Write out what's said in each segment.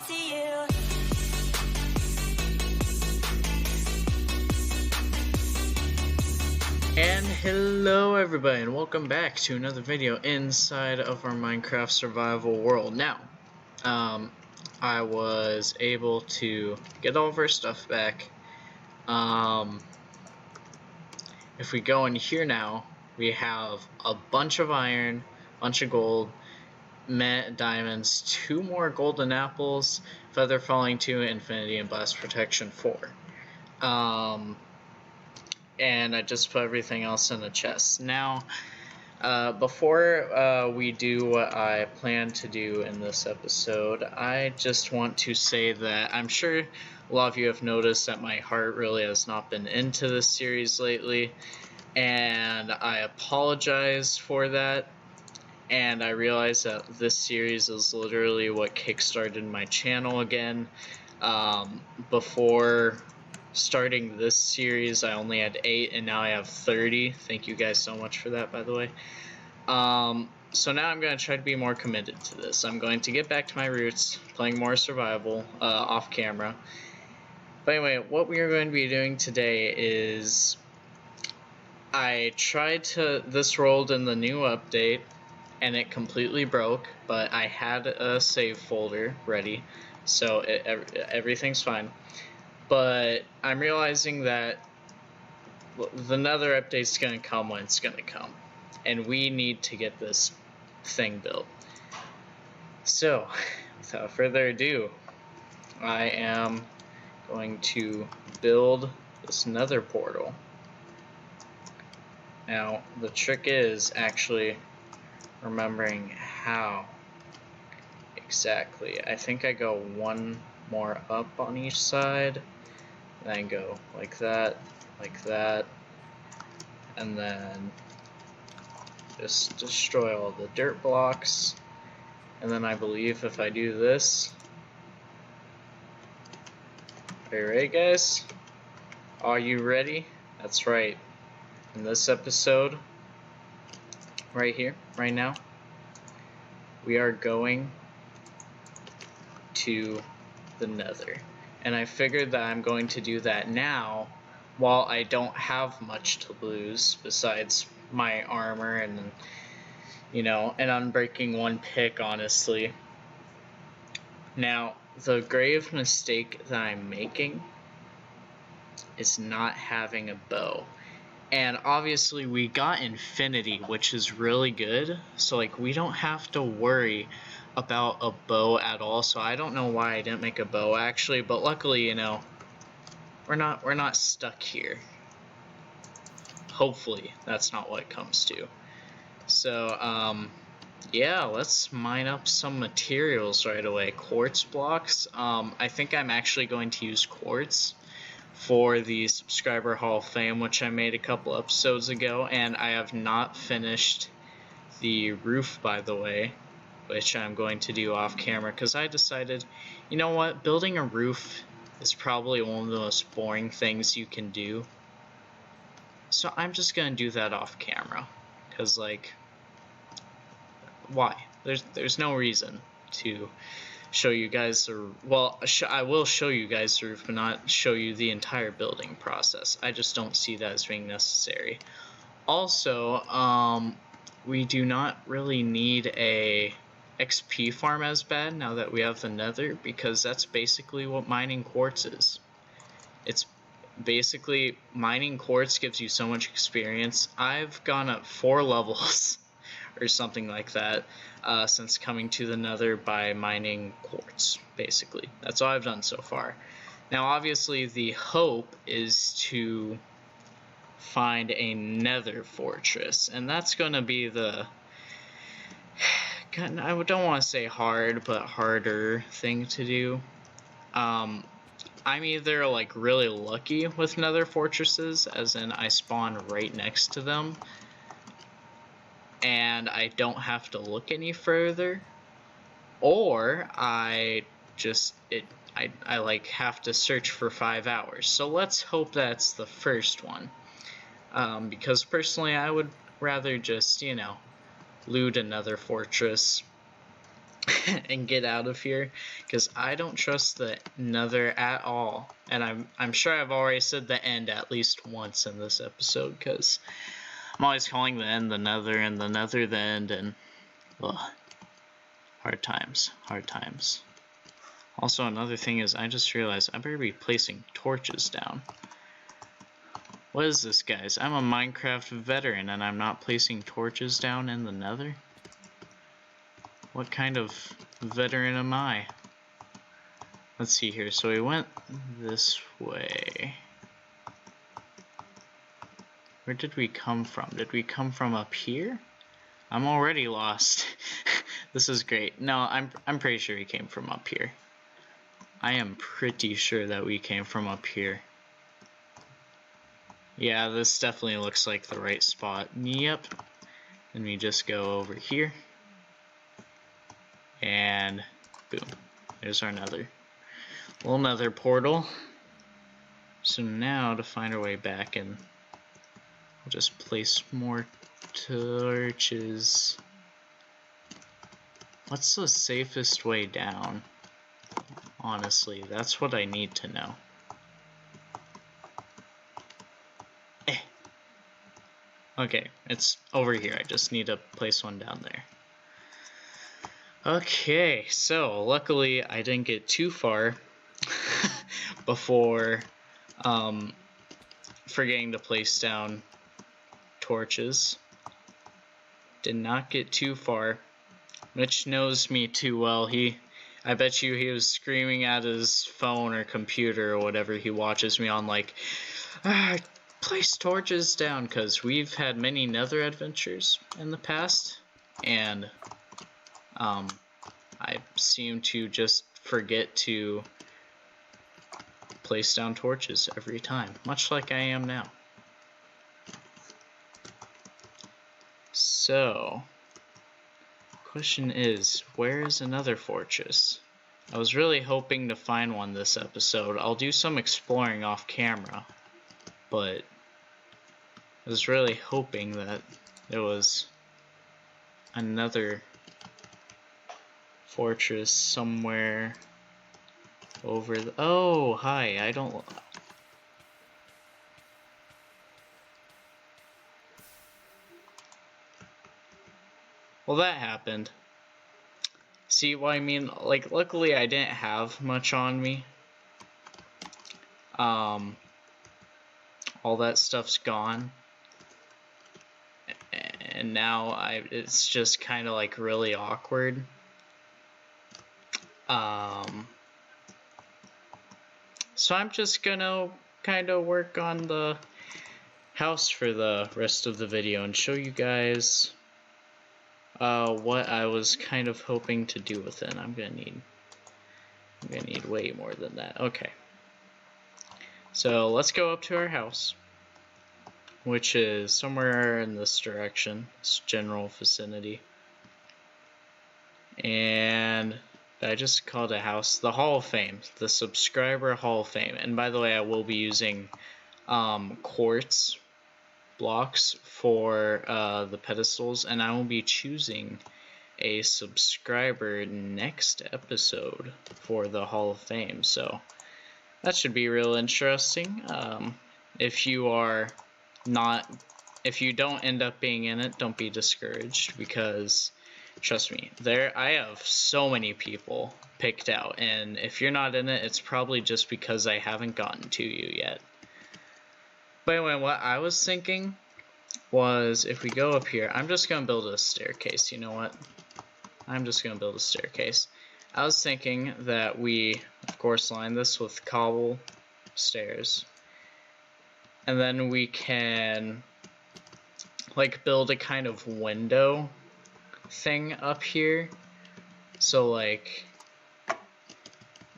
to you. And hello everybody, and welcome back to another video inside of our Minecraft survival world. Now, I was able to get all of our stuff back. If we go in here now, we have a bunch of iron, bunch of gold, diamonds, 2 more golden apples, feather falling 2, infinity, and blast protection 4. And I just put everything else in the chest. Now, before we do what I plan to do in this episode, I just want to say that I'm sure a lot of you have noticed that my heart really has not been into this series lately, and I apologize for that. And I realize that this series is literally what kickstarted my channel again. Before starting this series, I only had 8, and now I have 30. Thank you guys so much for that, by the way. So now I'm going to try to be more committed to this. I'm going to get back to my roots, playing more survival off camera. But anyway, what we are going to be doing today is I tried to, this rolled in the new update, and it completely broke, but I had a save folder ready, so everything's fine. But I'm realizing that the Nether update's going to come when it's going to come, and we need to get this thing built. So, without further ado, I am going to build this Nether portal. Now, the trick is actually remembering how exactly. I think I go 1 more up on each side, then go like that, and then just destroy all the dirt blocks. And then I believe if I do this, are you ready, guys? Are you ready? That's right. In this episode, right here, right now, we are going to the Nether. And I figured that I'm going to do that now while I don't have much to lose besides my armor and, you know, an unbreaking 1 pick, honestly. Now, the grave mistake that I'm making is not having a bow. And obviously we got infinity, which is really good, so like we don't have to worry about a bow at all. So I don't know why I didn't make a bow actually, but luckily, you know, we're not stuck here. Hopefully that's not what it comes to. So yeah, let's mine up some materials right away. Quartz blocks. I think I'm actually going to use quartz for the subscriber hall of fame, which I made a couple episodes ago, and I have not finished the roof, by the way, which I'm going to do off camera because I decided, you know what, building a roof is probably one of the most boring things you can do, so I'm just gonna do that off camera because, like, why? There's no reason to show you guys, or well, I will show you guys the roof, but not show you the entire building process. I just don't see that as being necessary. Also, we do not really need a XP farm as bad now that we have the Nether, because that's basically what mining quartz is. It's basically, mining quartz gives you so much experience. I've gone up 4 levels or something like that since coming to the Nether by mining quartz, basically. That's all I've done so far. Now, obviously, the hope is to find a Nether fortress, and that's going to be the, I don't want to say hard, but harder thing to do. I'm either like really lucky with Nether fortresses, as in I spawn right next to them, and I don't have to look any further, or I like have to search for 5 hours. So let's hope that's the first one, because personally I would rather just, you know, loot another fortress and get out of here, because I don't trust the Nether at all. And I'm sure I've already said the end at least once in this episode, because I'm always calling the end the Nether and the Nether the end, and ugh, hard times, hard times. Also, another thing is, I just realized I better be placing torches down. What is this, guys? I'm a Minecraft veteran and I'm not placing torches down in the Nether? What kind of veteran am I? Let's see here. So we went this way. Where did we come from? Did we come from up here? I'm already lost. This is great. No, I'm pretty sure we came from up here. I am pretty sure that we came from up here. Yeah, this definitely looks like the right spot. Yep. And we just go over here. And boom. There's our Nether. Little Nether portal. So now to find our way back, and we'll just place more torches. What's the safest way down? Honestly, that's what I need to know. Okay, it's over here. I just need to place one down there. Okay, so luckily I didn't get too far before forgetting to place down torches. Did not get too far. Mitch knows me too well. I bet you he was screaming at his phone or computer or whatever he watches me on, like, place torches down, because we've had many Nether adventures in the past, and I seem to just forget to place down torches every time, much like I am now. So, question is, where is another fortress? I was really hoping to find one this episode. I'll do some exploring off camera, but I was really hoping that there was another fortress somewhere over the— oh, hi, I don't— well, that happened. See what I mean? Like, luckily I didn't have much on me. All that stuff's gone. And now it's just kind of like really awkward. So I'm just gonna kind of work on the house for the rest of the video and show you guys what I was kind of hoping to do with it. I'm gonna need way more than that. Okay. So let's go up to our house, which is somewhere in this direction, this general vicinity. And I just called a house the Hall of Fame, the Subscriber Hall of Fame. And by the way, I will be using quartz blocks for the pedestals, and I will be choosing a subscriber next episode for the Hall of Fame. So that should be real interesting. If you don't end up being in it, don't be discouraged, because trust me, I have so many people picked out, and if you're not in it, it's probably just because I haven't gotten to you yet. But anyway, what I was thinking was, if we go up here, I'm just going to build a staircase. You know what? I'm just going to build a staircase. I was thinking that we, of course, line this with cobble stairs. And then we can, like, build a kind of window thing up here. So, like,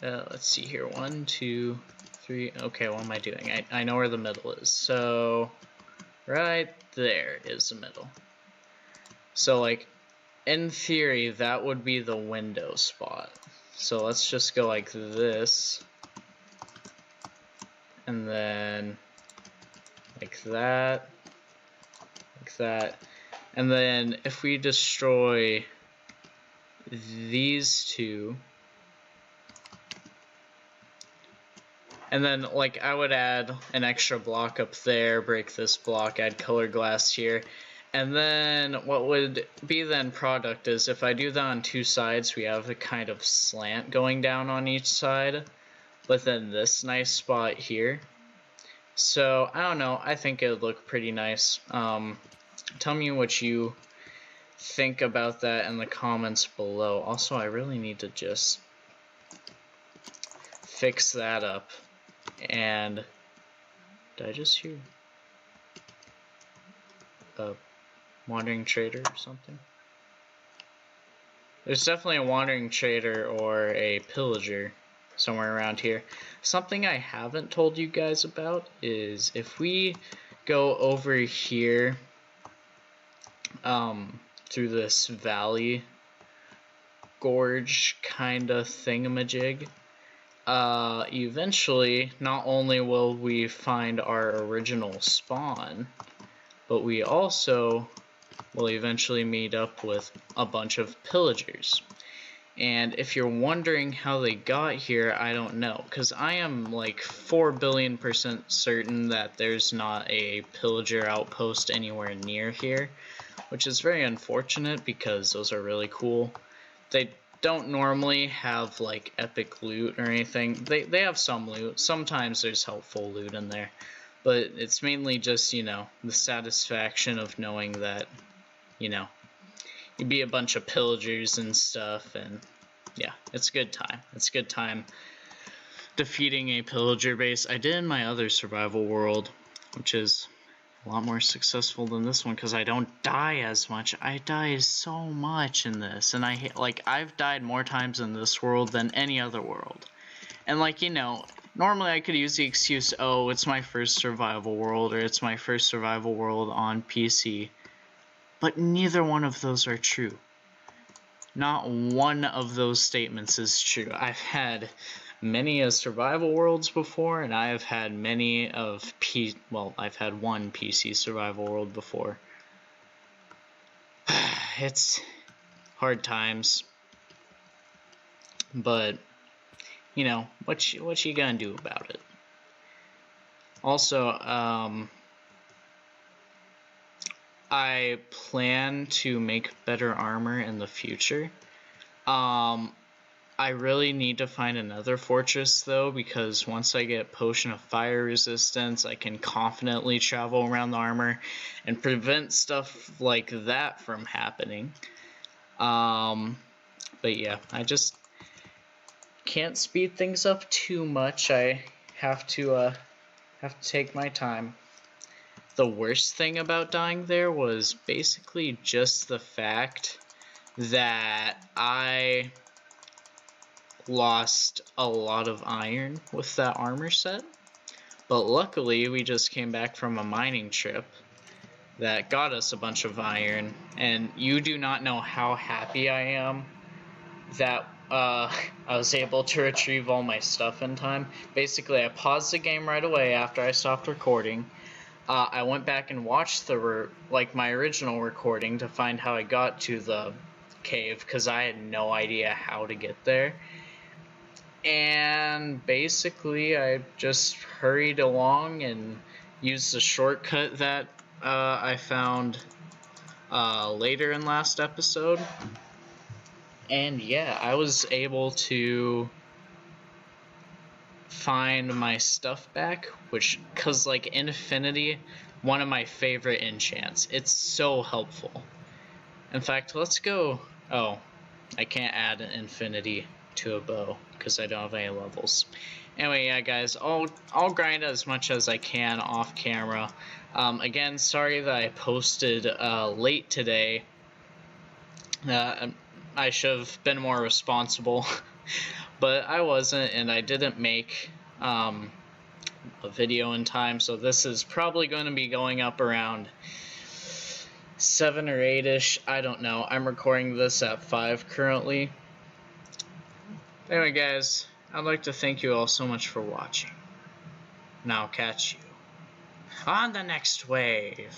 let's see here. 1, 2, 3. Okay, what am I doing? I know where the middle is. So, right there is the middle. So, like, in theory, that would be the window spot. So let's just go like this, and then like that, and then if we destroy these two. And then, like, I would add an extra block up there, break this block, add color glass here. And then what would be the end product is if I do that on two sides, we have a kind of slant going down on each side. But then this nice spot here. So, I don't know, I think it would look pretty nice. Tell me what you think about that in the comments below. Also, I really need to just fix that up. And did I just hear a wandering trader or something? There's definitely a wandering trader or a pillager somewhere around here. Something I haven't told you guys about is if we go over here through this valley gorge kind of thingamajig, eventually not only will we find our original spawn, but we also will eventually meet up with a bunch of pillagers. And if you're wondering how they got here, I don't know, because I am like 4 billion% certain that there's not a pillager outpost anywhere near here, which is very unfortunate because those are really cool. They don't normally have like epic loot or anything. They have some loot. Sometimes there's helpful loot in there, but it's mainly just, you know, the satisfaction of knowing that, you know, you'd be a bunch of pillagers and stuff, and yeah, it's a good time. It's a good time defeating a pillager base. I did in my other survival world, which is a lot more successful than this one because I don't die as much. I die so much in this, and I've died more times in this world than any other world. And like, you know, normally I could use the excuse, oh, it's my first survival world, or it's my first survival world on PC. But neither one of those are true. Not one of those statements is true. I've had many survival worlds before, and I have had many of I've had one PC survival world before. It's hard times, but you know what you gonna do about it. Also, I plan to make better armor in the future. I really need to find another fortress though, because once I get Potion of Fire Resistance, I can confidently travel around the armor and prevent stuff like that from happening. But yeah, I just can't speed things up too much. I have to take my time. The worst thing about dying there was basically just the fact that I lost a lot of iron with that armor set, but luckily we just came back from a mining trip that got us a bunch of iron, and you do not know how happy I am that I was able to retrieve all my stuff in time. Basically, I paused the game right away after I stopped recording. I went back and watched my original recording to find how I got to the cave, because I had no idea how to get there. And basically, I just hurried along and used the shortcut that I found later in last episode. And yeah, I was able to find my stuff back, because like Infinity, one of my favorite enchants. It's so helpful. In fact, let's go. Oh, I can't add an Infinity to a bow because I don't have any levels. Anyway, yeah, guys, I'll grind as much as I can off camera. Again, sorry that I posted late today. I should have been more responsible, but I wasn't, and I didn't make a video in time, so this is probably going to be going up around 7 or 8-ish. I don't know. I'm recording this at 5 currently. Anyway, guys, I'd like to thank you all so much for watching, and I'll catch you on the next wave.